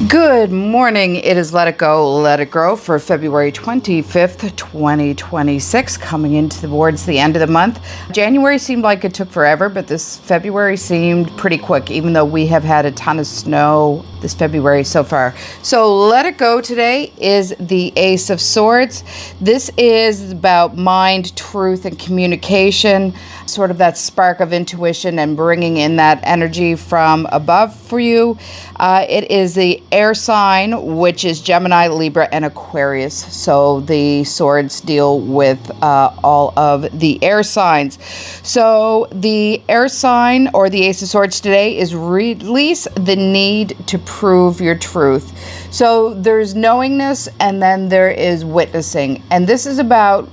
Good morning. It is Let It Go, Let It Grow for February 25th, 2026, coming into towards the end of the month. January seemed like it took forever, but this February seemed pretty quick, even though we have had a ton of snow this February so far. So Let It Go today is the Ace of Swords. This is about mind, truth, and communication, sort of that spark of intuition and bringing in that energy from above for you. It is the air sign, which is Gemini, Libra, and Aquarius. So the swords deal with all of the air signs. So the air sign or the Ace of Swords today is release the need to prove your truth. So there's knowingness and then there is witnessing. And this is about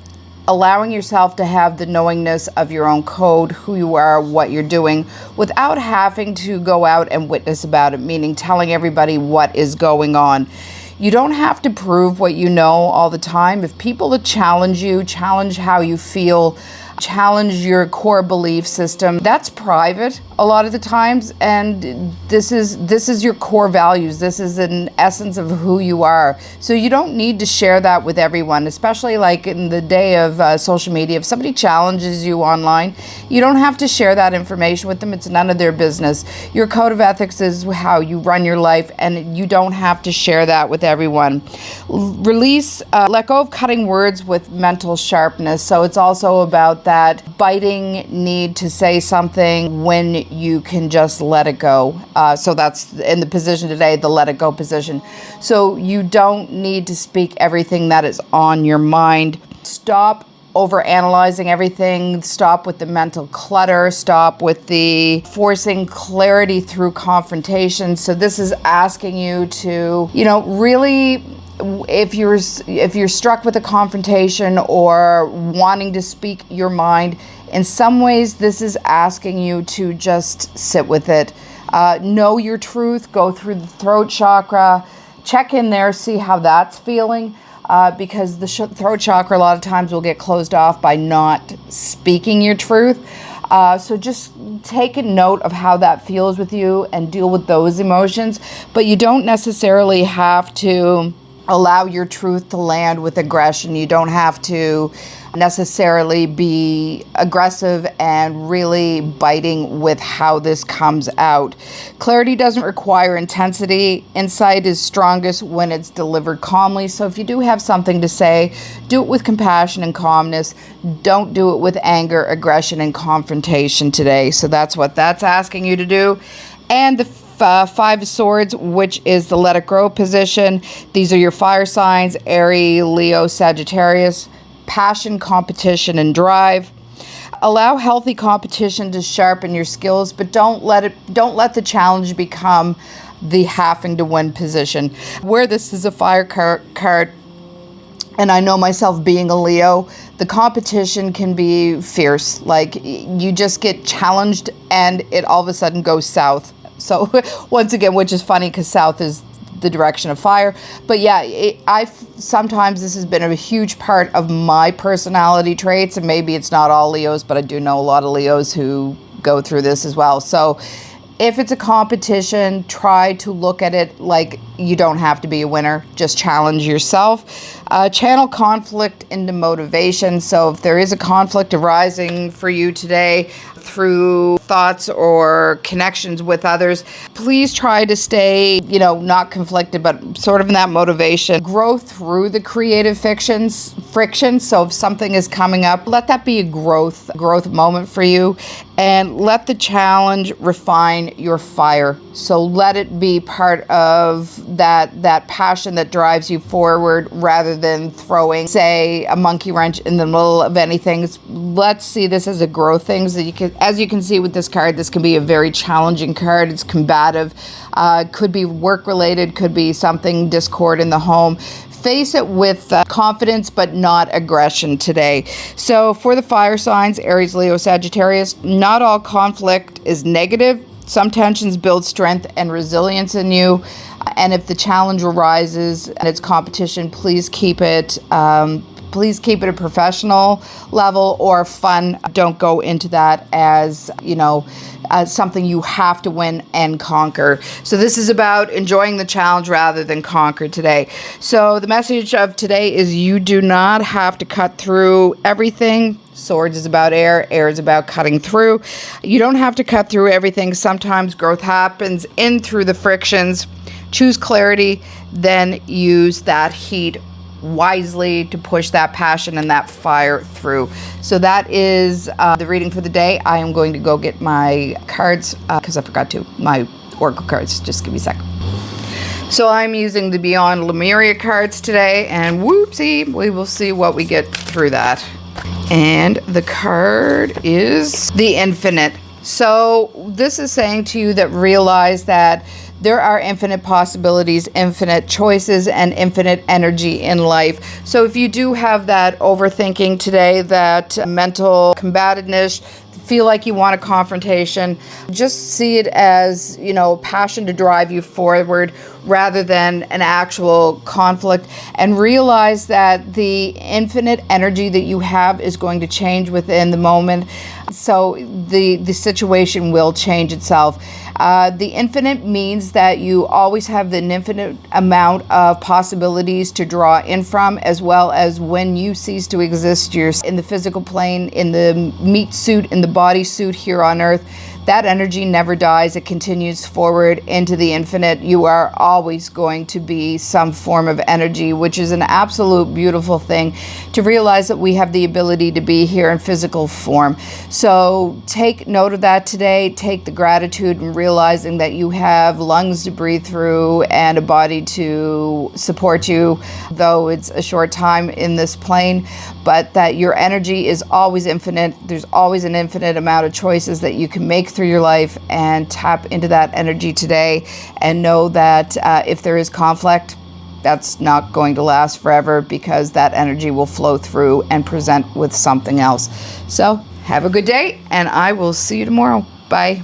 allowing yourself to have the knowingness of your own code, who you are, what you're doing, without having to go out and witness about it, meaning telling everybody what is going on. You don't have to prove what you know all the time. If people challenge you, challenge how you feel, challenge your core belief system, that's private a lot of the times, and this is your core values. This is an essence of who you are. So you don't need to share that with everyone, especially like in the day of social media. If somebody challenges you online, you don't have to share that information with them. It's none of their business. Your code of ethics is how you run your life, and you don't have to share that with everyone. Release, let go of cutting words with mental sharpness. So it's also about that biting need to say something when you can just let it go. So that's in the position today, the let it go position. So you don't need to speak everything that is on your mind. Stop over analyzing everything. Stop with the mental clutter. Stop with the forcing clarity through confrontation. So this is asking you to, really, if you're struck with a confrontation or wanting to speak your mind, in some ways this is asking you to just sit with it. Know your truth, go through the throat chakra, check in there, see how that's feeling, because the throat chakra a lot of times will get closed off by not speaking your truth. So just take a note of how that feels with you and deal with those emotions, but you don't necessarily have to allow your truth to land with aggression. You don't have to necessarily be aggressive and really biting with how this comes out. Clarity doesn't require intensity. Insight is strongest when it's delivered calmly. So if you do have something to say, do it with compassion and calmness. Don't do it with anger, aggression, and confrontation today. So that's what that's asking you to do. And the Five of Swords, which is the let it grow position. These are your fire signs: Aries, Leo, Sagittarius. Passion, competition, and drive. Allow healthy competition to sharpen your skills, but don't let the challenge become the having to win position. Where this is a fire card, and I know myself being a Leo, the competition can be fierce. Like, you just get challenged and it all of a sudden goes south. So once again, which is funny because south is the direction of fire. But yeah, sometimes this has been a huge part of my personality traits, and maybe it's not all Leos, but I do know a lot of Leos who go through this as well. So if it's a competition, try to look at it like you don't have to be a winner. Just challenge yourself. Channel conflict into motivation. So if there is a conflict arising for you today through thoughts or connections with others, please try to stay, not conflicted, but sort of in that motivation. Grow through the creative friction. So if something is coming up, let that be a growth moment for you, and let the challenge refine your fire. So let it be part of that passion that drives you forward, rather than throwing, say, a monkey wrench in the middle of anything. Let's see this as a growth thing. So as you can see with this card, this can be a very challenging card. It's combative. Could be work related, could be something discord in the home. Face it with confidence, but not aggression today. So for the fire signs, Aries, Leo, Sagittarius, not all conflict is negative. Some tensions build strength and resilience in you. And if the challenge arises and it's competition, please keep it Please keep it a professional level or fun. Don't go into that as, as something you have to win and conquer. So this is about enjoying the challenge rather than conquer today. So the message of today is you do not have to cut through everything. Swords is about air. Air is about cutting through. You don't have to cut through everything. Sometimes growth happens in through the frictions. Choose clarity, then use that heat wisely to push that passion and that fire through. So that is the reading for the day. I am going to go get my cards because I forgot to. My oracle cards. Just give me a sec. So I'm using the Beyond Lemuria cards today, and whoopsie, we will see what we get through that. And the card is the Infinite. So this is saying to you that realize that there are infinite possibilities, infinite choices, and infinite energy in life. So if you do have that overthinking today, that mental combativeness, feel like you want a confrontation, just see it as, passion to drive you forward rather than an actual conflict, and realize that the infinite energy that you have is going to change within the moment. So the situation will change itself. The infinite means that you always have an infinite amount of possibilities to draw in from, as well as when you cease to exist, you're in the physical plane, in the meat suit, in the body suit here on earth. That energy never dies. It continues forward into the infinite. You are always going to be some form of energy, which is an absolute beautiful thing to realize that we have the ability to be here in physical form. So take note of that today. Take the gratitude and realizing that you have lungs to breathe through and a body to support you, though it's a short time in this plane, but that your energy is always infinite. There's always an infinite amount of choices that you can make through your life, and tap into that energy today and know that if there is conflict, that's not going to last forever, because that energy will flow through and present with something else. So have a good day, and I will see you tomorrow. Bye.